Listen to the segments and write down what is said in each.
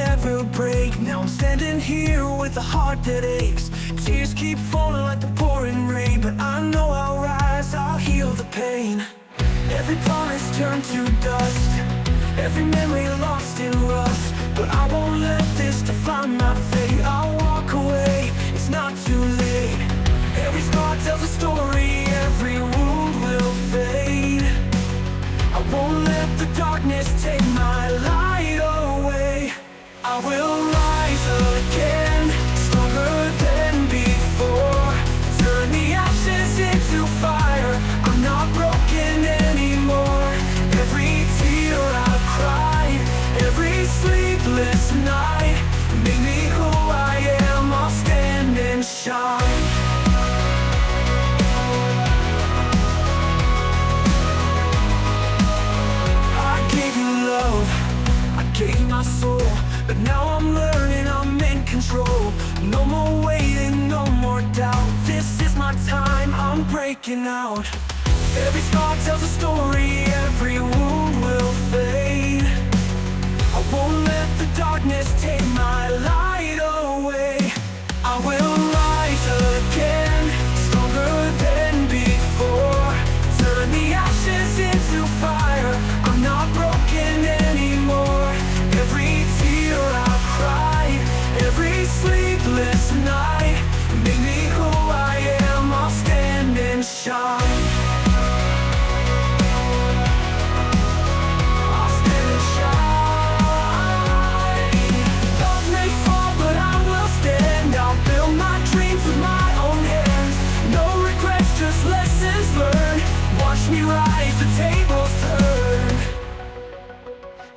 never break. Now I'm standing here with a heart that aches. Tears keep falling like the pouring rain, but I know I'll rise, I'll heal the pain. Every promise turned to dust, every memory lost in rust, but I won't let this define my fate. I'll walk away, it's not too late. Every scar tells a story, every wound will fade. I won't let the darkness take my light away. I will rise again, stronger than before. Turn the ashes into fire, I'm not broken anymore. Every tear I've cried, every sleepless night made me who I am. I'll stand and shine. I gave my soul, but now I'm learning I'm in control. No more waiting, no more doubt. This is my time, I'm breaking out. Every scar tells a story, every wound will fade. I won't let the darkness take my light away. I will rise again, stronger than before. Turn the ashes into fire, I'm not broken anymore. Every tear I've cried, every sleepless night made me who I am. I'll stand and shine. I'll stand and shine. Love may fall, but I will stand. I'll build my dreams with my own hands. No regrets, just lessons learned. Watch me rise, the tables turn.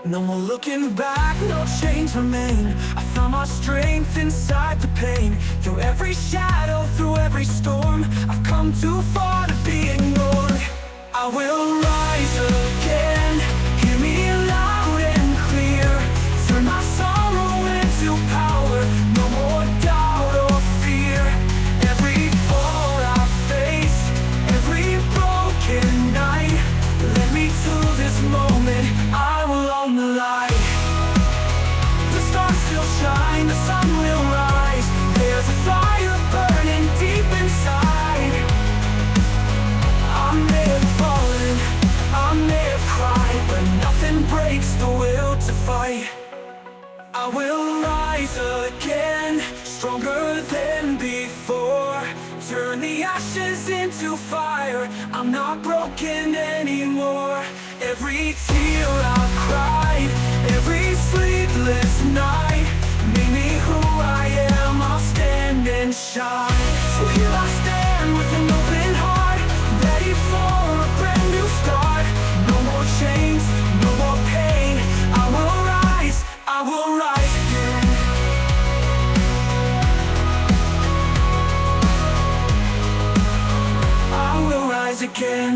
No more looking back, no change remain. I found my strength inside the pain. Through every shadow, through every storm, I've come too far to be ignored. I will rise again, hear me loud and clear. Turn my sorrow into power, no more doubt or fear. Every fall I faced, every broken night led me to this moment. I will own the light. The stars still shine, the sun will rise. There's a fire burning deep inside. I may have fallen, I may have cried, but nothing breaks the will to fight. I will rise again, stronger than before. Turn the ashes into fire, I'm not broken anymore. Every tear I've cried, every sleepless night made me who I am. I'll stand and shine. So here I stand with an open heart, ready for a brand new start. No more chains, no more pain. I will rise again. I will rise again.